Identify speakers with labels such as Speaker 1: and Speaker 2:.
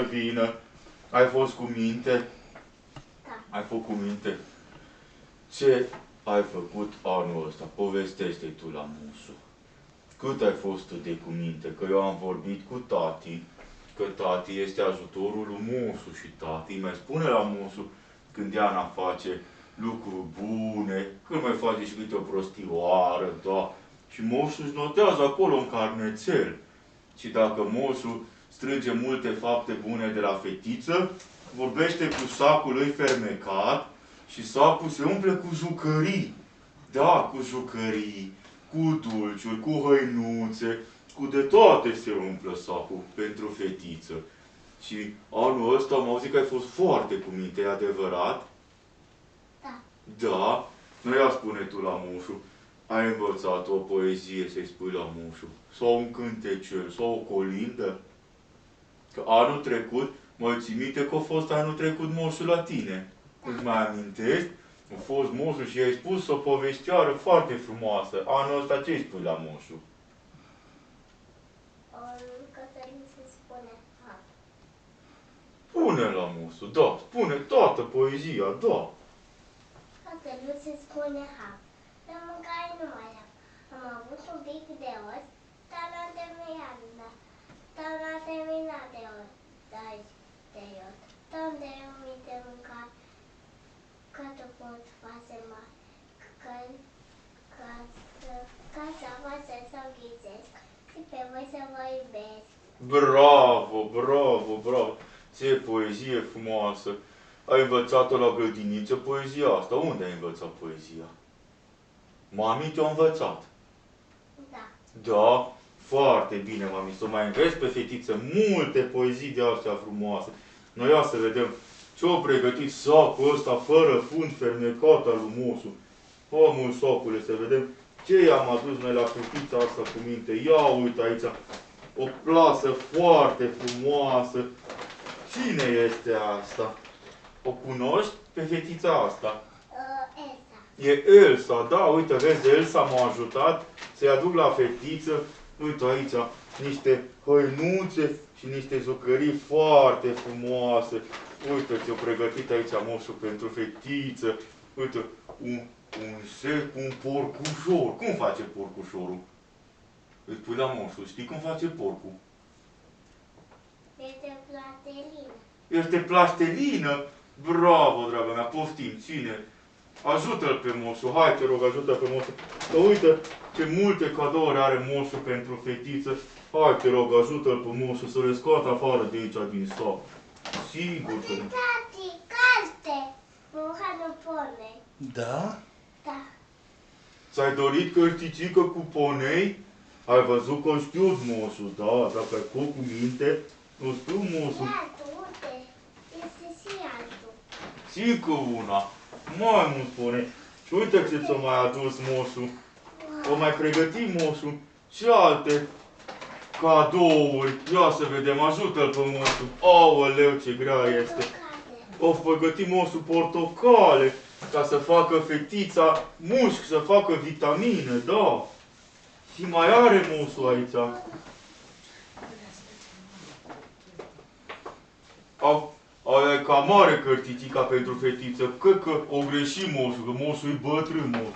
Speaker 1: Vină. Ai fost cu minte?
Speaker 2: Da.
Speaker 1: Ai făcut cu minte? Ce ai făcut anul ăsta? Povestește tu la Musu. Cât ai fost tu de cu minte? Că eu am vorbit cu tati, că tati este ajutorul lui Musu și tati mai spune la Musu când Diana face lucruri bune, când mai face și câte o prostioară, da? Și Musu își notează acolo în carnețel. Și dacă Musu strânge multe fapte bune de la fetiță, vorbește cu sacul lui fermecat și sacul se umple cu jucării. Da, cu jucării, cu dulciuri, cu hăinuțe, cu de toate se umplă sacul pentru fetiță. Și anul ăsta am auzit că ai fost foarte cu minte, e adevărat?
Speaker 2: Da.
Speaker 1: Da? Nu ia spune tu la Mușu. Ai învățat o poezie să-i spui la Mușu? Sau un cântecel? Sau o colindă? Că anul trecut, mă ții minte că a fost anul trecut Moșu la tine.
Speaker 2: Da.
Speaker 1: Îți mai amintești? A fost Moșu și i-ai spus o povestioară foarte frumoasă. Anul ăsta ce-i spui la Moșu?
Speaker 2: Cătălin se spune hap.
Speaker 1: Pune la Moșu, da. Spune toată poezia, da.
Speaker 2: Cătălin se spune hap. De mâncare nu mai am. Am avut un pic de os, dar n-am terminat. Dar n-am terminat de os. De iod. Dar unde eu mi de mâncare, că tu pot face mai. Ca să face să ghicesc și pe voi să vă iubesc.
Speaker 1: Bravo, bravo, bravo. Ce poezie frumoasă. Ai învățat-o la grădiniță poezia asta. Unde ai învățat poezia? Mami te-a învățat.
Speaker 2: Da.
Speaker 1: Da? Foarte bine, mami. Să mai înveți pe fetiță multe poezii de astea frumoase. Noi ia să vedem ce-o pregătit sacul ăsta fără fund fermecat al lui Mosu. Omul sacule, să vedem ce i-am adus noi la fetița asta cu minte. Ia uite aici. O plasă foarte frumoasă. Cine este asta? O cunoști pe fetița asta?
Speaker 2: Elsa.
Speaker 1: E Elsa, da, uite, vezi, Elsa m-a ajutat să-i aduc la fetiță, uite aici, niște hăinuțe și niște jucării foarte frumoase. Uite, ți-o pregătit aici Moșu pentru fetiță. Uite, un porcușor. Cum face porcușorul? Îi spui la Moșu, știi cum face porcul?
Speaker 2: Este plastelină.
Speaker 1: Este plastelină? Bravo, draga mea, poftim, ține. Ajută-l pe Moșu, hai te rog, ajută pe Moșu. Că uite ce multe cadouri are Moșu pentru fetiță. Hai te rog, ajută-l pe Moșu să le scoată afară de aici, din sac. Sigur că nu.
Speaker 2: Tati, carte! Muhanu pone.
Speaker 3: Da?
Speaker 2: Da.
Speaker 1: Ți-ai dorit cărticică cu ponei? Ai văzut că știu Moșu, da, dacă ai făcut cu minte, nu știu Moșu.
Speaker 2: Altul, uite. Este și altul.
Speaker 1: Și încă una. Mai mult spune. Și uite ce ți-o mai adus Moșu. O mai pregăti Moșu și alte cadouri. Ia să vedem, ajută-l pe Moșu. Aoleu, ce grea este. O pregăti Moșu portocale ca să facă fetița mușchi, să facă vitamine, da. Și mai are Moșu aici. Aia e cam mare cărticica pentru fetiță. Cred că o greșit Moșu, că Moșu e bătrân Moșu.